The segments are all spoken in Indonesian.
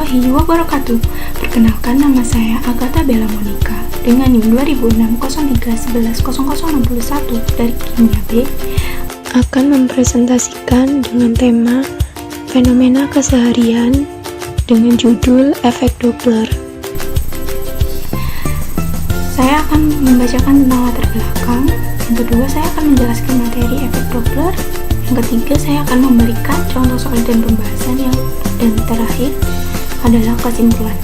warahmatullahi wabarakatuh. Perkenalkan, nama saya Agatha Bella Monica dengan NIM 200603110061 dari Kimia B akan mempresentasikan dengan tema fenomena keseharian dengan judul efek Doppler. Saya akan membacakan tentang latar belakang. Yang kedua, saya akan menjelaskan materi efek Doppler. Yang ketiga, saya akan memberikan contoh soal dan pembahasan dan terakhir adalah kesimpulan.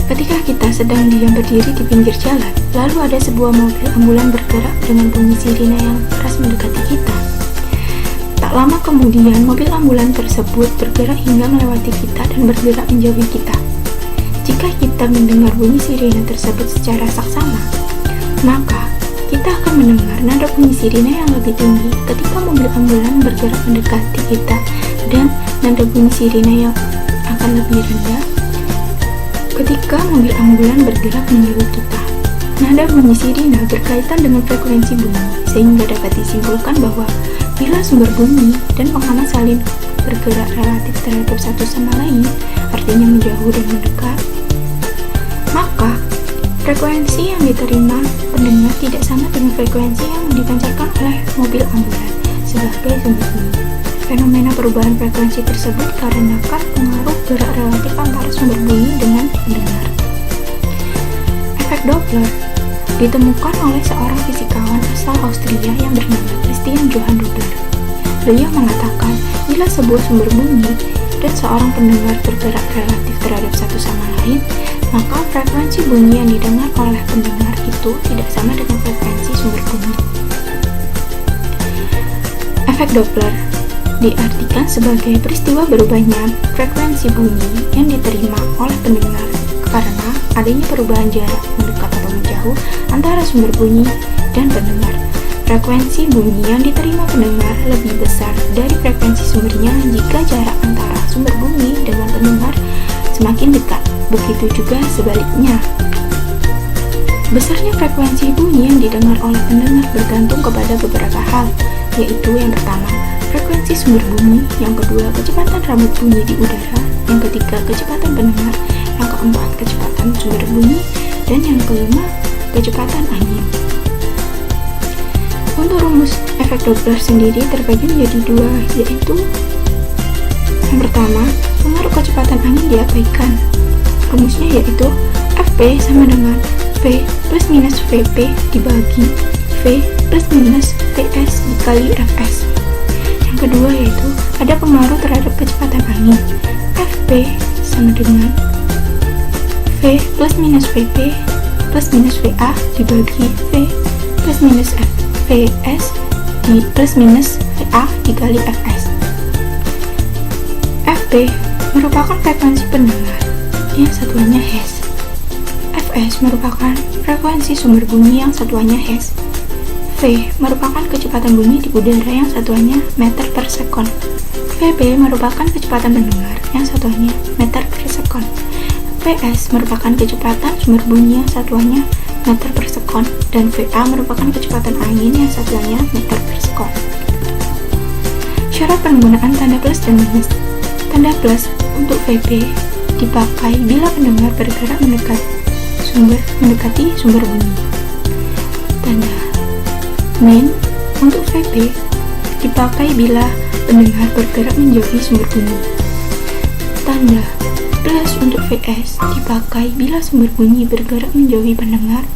Ketika kita sedang diam berdiri di pinggir jalan, lalu ada sebuah mobil ambulan bergerak dengan bunyi sirine yang keras mendekati kita. Tak lama kemudian, mobil ambulan tersebut bergerak hingga melewati kita dan bergerak menjauhi kita. Jika kita mendengar bunyi sirine tersebut secara saksama, maka kita akan mendengar nada bunyi sirine yang lebih tinggi ketika mobil ambulan bergerak mendekati kita, dan nada bunyi sirine yang akan lebih rendah ketika mobil ambulan bergerak menjauhi kita. Nada bunyi sirine berkaitan dengan frekuensi bunyi, sehingga dapat disimpulkan bahwa bila sumber bunyi dan pengamat saling bergerak relatif terhadap satu sama lain, artinya menjauh dan mendekat, maka frekuensi yang diterima pendengar tidak sama dengan frekuensi yang dipancarkan oleh mobil ambulan sebagai sumber bunyi. Fenomena perubahan frekuensi tersebut karena pengaruh gerak relatif antara sumber bunyi dengan pendengar. Efek Doppler ditemukan oleh seorang fisikawan asal Austria yang bernama Christian Johann Doppler. Beliau mengatakan, bila sebuah sumber bunyi dan seorang pendengar bergerak relatif terhadap satu sama lain, maka frekuensi bunyi yang didengar oleh pendengar itu tidak sama dengan frekuensi sumber bunyi. Efek Doppler diartikan sebagai peristiwa berubahnya frekuensi bunyi yang diterima oleh pendengar karena adanya perubahan jarak mendekat atau menjauh antara sumber bunyi dan pendengar. Frekuensi bunyi yang diterima pendengar lebih besar dari frekuensi sumbernya jika jarak antara sumber bunyi dengan pendengar semakin dekat. Begitu juga sebaliknya. Besarnya frekuensi bunyi yang didengar oleh pendengar bergantung kepada beberapa hal, yaitu yang pertama, frekuensi sumber bunyi, yang kedua, kecepatan rambut bunyi di udara, yang ketiga, kecepatan pendengar, yang keempat, kecepatan sumber bunyi, dan yang kelima, kecepatan angin. Untuk rumus efek Doppler sendiri terbagi menjadi dua, yaitu yang pertama, pengaruh kecepatan angin diabaikan. Rumusnya yaitu Fp sama dengan V plus minus Vp dibagi V plus minus Ps dikali Fs. Yang kedua yaitu ada pengaruh terhadap kecepatan angin. Fp sama dengan V plus minus Vp plus minus Va dibagi V plus minus Vs di plus minus Va dikali Fs. Fp merupakan frekuensi pendengar yang satuannya Hz. Fs merupakan frekuensi sumber bunyi yang satuannya Hz. V merupakan kecepatan bunyi di udara yang satuannya meter per sekon. Vp merupakan kecepatan pendengar yang satuannya meter per sekon. Vs merupakan kecepatan sumber bunyi yang satuannya meter per sekon, dan Va merupakan kecepatan angin yang satuannya meter per sekon. Syarat penggunaan tanda plus dan minus. Tanda plus untuk Vp dipakai bila pendengar bergerak mendekati sumber bunyi. Tanda min untuk Vp dipakai bila pendengar bergerak menjauhi sumber bunyi. Tanda plus untuk Vs dipakai bila sumber bunyi bergerak menjauhi pendengar,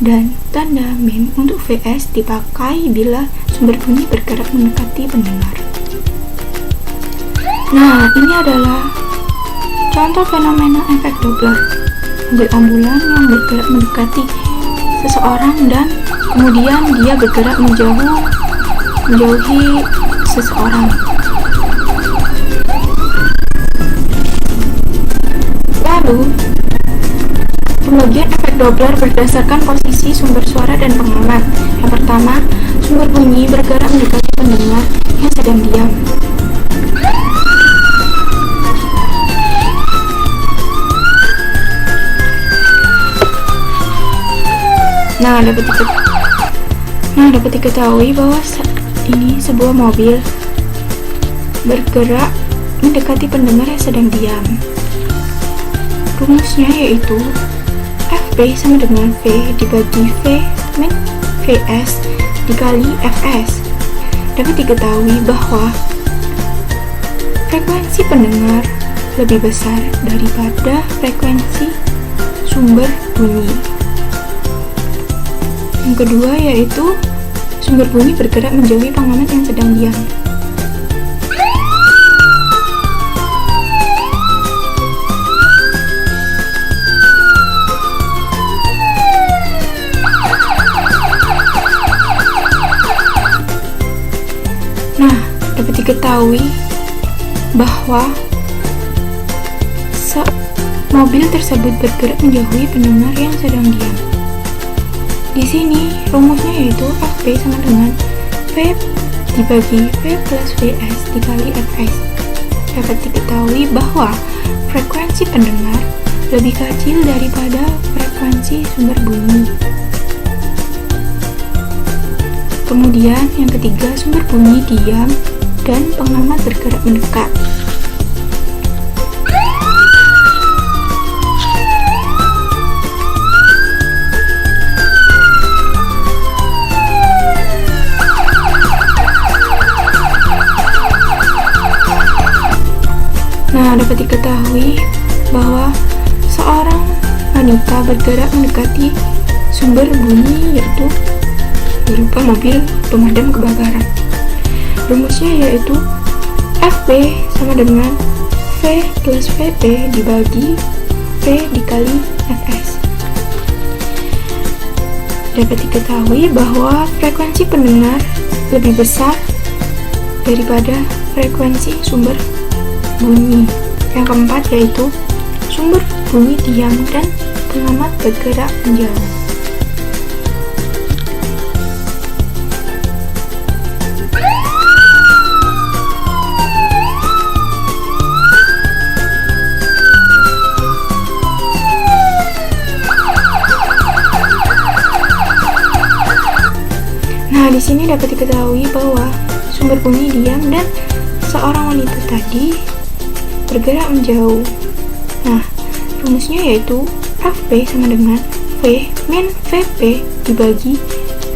dan tanda min untuk Vs dipakai bila sumber bunyi bergerak mendekati pendengar. Nah, ini adalah contoh fenomena efek Doppler. Mobil ambulan yang bergerak mendekati seseorang dan kemudian dia bergerak menjauhi seseorang. Lalu, pembagian efek Doppler berdasarkan posisi sumber suara dan pengamat. Yang pertama, sumber bunyi bergerak mendekati pendengar yang sedang diam. Nah, dapat diketahui bahwa ini sebuah mobil bergerak mendekati pendengar yang sedang diam. Rumusnya yaitu FP sama dengan V dibagi V min VS dikali Fs. Dapat diketahui bahwa frekuensi pendengar lebih besar daripada frekuensi sumber bunyi. Yang kedua yaitu sumber bunyi bergerak menjauhi pengamat yang sedang diam. Nah, dapat diketahui bahwa mobil tersebut bergerak menjauhi pendengar yang sedang diam. Di sini rumusnya yaitu FP sama dengan V dibagi V plus VS dikali Fs. Dapat diketahui bahwa frekuensi pendengar lebih kecil daripada frekuensi sumber bunyi. Kemudian yang ketiga, sumber bunyi diam dan pengamat bergerak mendekat. Nah, dapat diketahui bahwa seorang wanita bergerak mendekati sumber bunyi yaitu berupa mobil pemadam kebakaran. Rumusnya yaitu FP sama dengan V plus VP dibagi V dikali Fs. Dapat diketahui bahwa frekuensi pendengar lebih besar daripada frekuensi sumber bunyi. Yang keempat yaitu sumber bunyi diam dan pengamat bergerak menjauh. Nah, di sini dapat diketahui bahwa sumber bunyi diam dan seorang wanita tadi bergerak menjauh. Nah, rumusnya yaitu FP sama dengan V min VP dibagi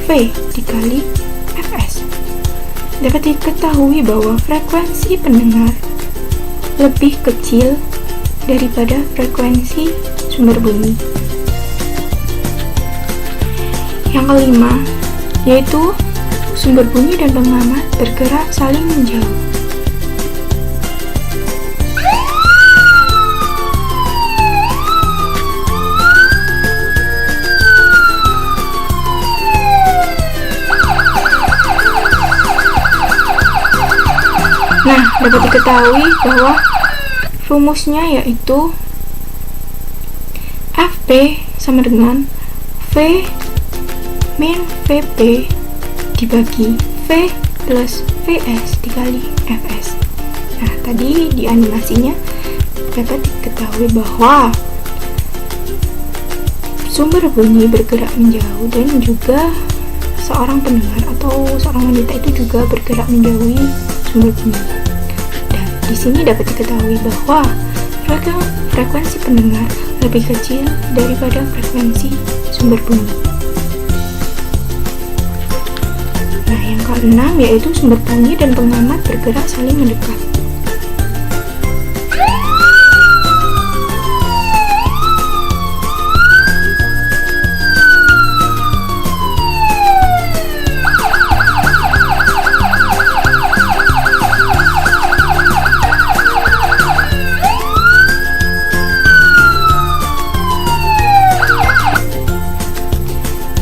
V dikali Fs. Dapat diketahui bahwa frekuensi pendengar lebih kecil daripada frekuensi sumber bunyi. Yang kelima yaitu sumber bunyi dan pengamat bergerak saling menjauh. Nah, dapat diketahui bahwa rumusnya yaitu FP sama dengan V min VP dibagi V plus VS dikali Fs. Nah, tadi di animasinya dapat diketahui bahwa sumber bunyi bergerak menjauh dan juga seorang pendengar atau seorang wanita itu juga bergerak menjauhi sumber bunyi. Dan di sini dapat diketahui bahwa frekuensi pendengar lebih kecil daripada frekuensi sumber bunyi. Nah, yang keenam yaitu sumber bunyi dan pengamat bergerak saling mendekat.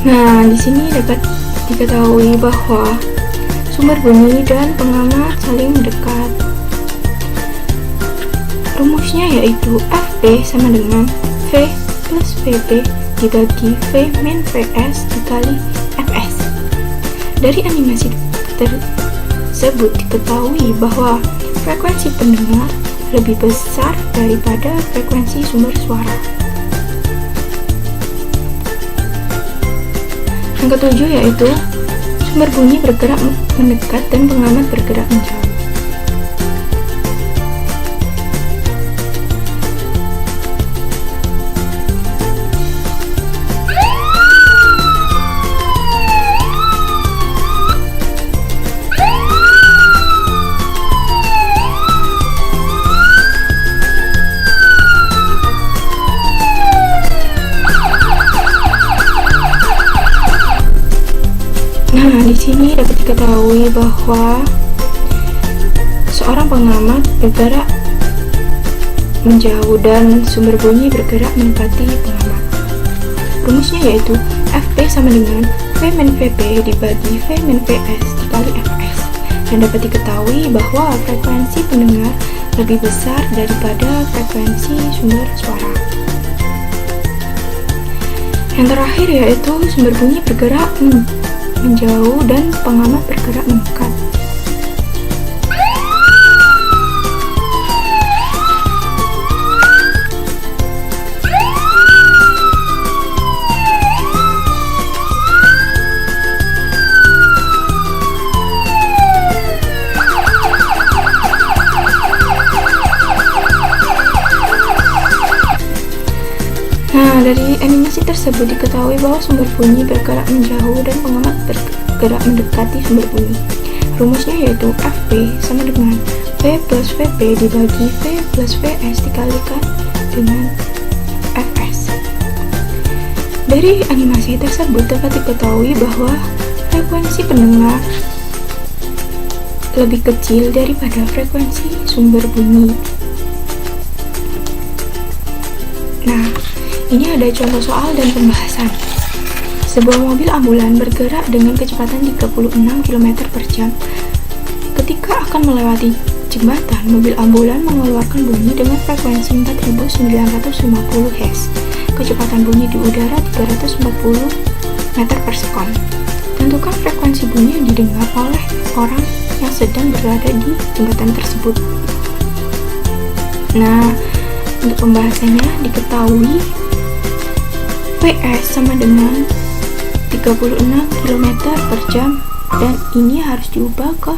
Nah, di sini dapat diketahui bahwa sumber bunyi dan pengamat saling mendekat. Rumusnya yaitu FP sama dengan V plus VP dibagi V min VS dikali Fs. Dari animasi tersebut diketahui bahwa frekuensi pendengar lebih besar daripada frekuensi sumber suara. Yang ketujuh yaitu sumber bunyi bergerak mendekat dan pengamat bergerak menjauh. sini dapat diketahui bahwa seorang pengamat bergerak menjauh dan sumber bunyi bergerak mendekati pengamat. Rumusnya yaitu FP sama dengan V min VP dibagi V min VS dikali Fs. Dan dapat diketahui bahwa frekuensi pendengar lebih besar daripada frekuensi sumber suara. Yang terakhir yaitu sumber bunyi bergerak menjauh dan pengamat bergerak mendekat. Nah, dari animasi tersebut diketahui bahwa sumber bunyi bergerak menjauh dan pengamat bergerak mendekati sumber bunyi. Rumusnya yaitu FP sama dengan V plus VP dibagi V plus VS dikalikan dengan Fs. Dari animasi tersebut dapat diketahui bahwa frekuensi pendengar lebih kecil daripada frekuensi sumber bunyi. Nah, ini ada contoh soal dan pembahasan. Sebuah mobil ambulan bergerak dengan kecepatan 36 km per jam. Ketika akan melewati jembatan, mobil ambulan mengeluarkan bunyi dengan frekuensi 4950 Hz. Kecepatan bunyi di udara 340 meter per sekon. Tentukan frekuensi bunyi yang didengar oleh orang yang sedang berada di jembatan tersebut. Nah, untuk pembahasannya diketahui Vs sama dengan 36 km per jam dan ini harus diubah ke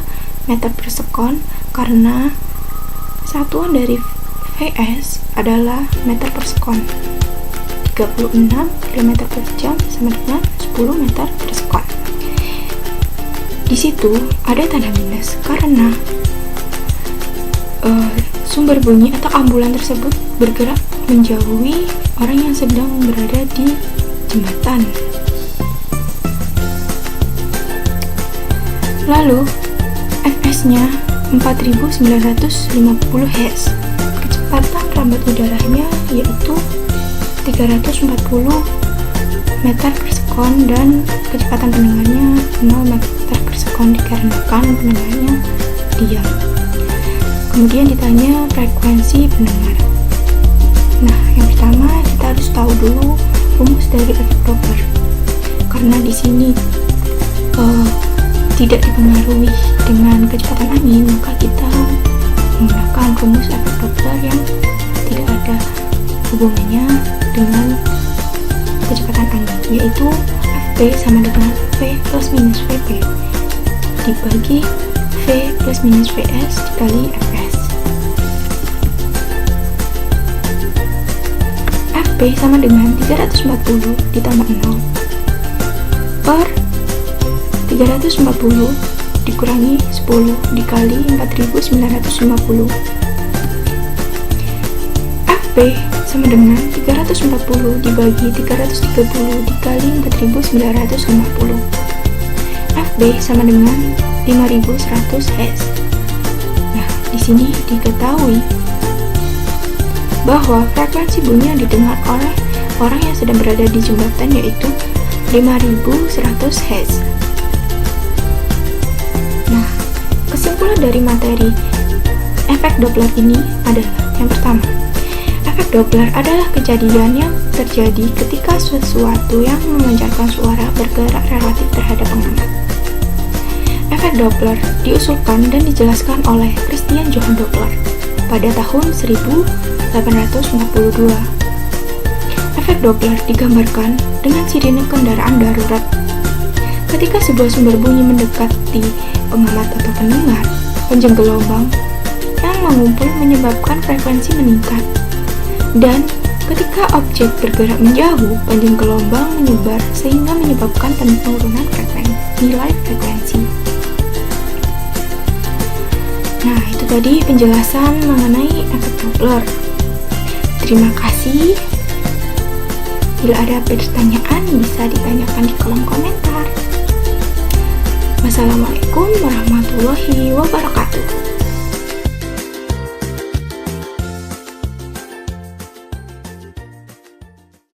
meter per sekon karena satuan dari Vs adalah meter per sekon. 36 km per jam sama dengan 10 meter per sekon. Di situ ada tanda minus karena sumber bunyi atau ambulan tersebut bergerak menjauhi orang yang sedang berada di jembatan. Lalu Fs-nya 4950 Hz. Kecepatan rambat udaranya yaitu 340 meter per sekon dan kecepatan pendengarnya 0 meter per sekon dikarenakan pendengarnya diam. Kemudian ditanya frekuensi pendengar. Nah, yang pertama kita harus tahu dulu rumus dari efek Doppler. Karena di sini tidak dipengaruhi dengan kecepatan angin, maka kita menggunakan rumus efek Doppler yang tidak ada hubungannya dengan kecepatan angin, yaitu Fp sama dengan V plus minus Vp dibagi V plus minus Vs dikali Fs. Fp sama dengan 340 ditambah 0 per 340 dikurangi 10 dikali 4950. Fp sama dengan 340 dibagi 330 dikali 4950. Fp sama dengan 5100 Hz. Nah, di sini diketahui bahwa frekuensi bunyi yang didengar oleh orang yang sedang berada di jembatan yaitu 5100 Hz. Nah, kesimpulan dari materi efek Doppler ini adalah yang pertama, efek Doppler adalah kejadian yang terjadi ketika sesuatu yang memancarkan suara bergerak relatif terhadap pengamat. Efek Doppler diusulkan dan dijelaskan oleh Christian Johann Doppler pada tahun 1842. Efek Doppler digambarkan dengan sirine kendaraan darurat. Ketika sebuah sumber bunyi mendekati pengamat atau pendengar, panjang gelombang yang mengumpul menyebabkan frekuensi meningkat. Dan ketika objek bergerak menjauh, panjang gelombang menyebar sehingga menyebabkan penurunan nilai frekuensi. Nah, itu tadi penjelasan mengenai efek Doppler. Terima kasih. Bila ada pertanyaan, bisa ditanyakan di kolom komentar. Wassalamualaikum warahmatullahi wabarakatuh.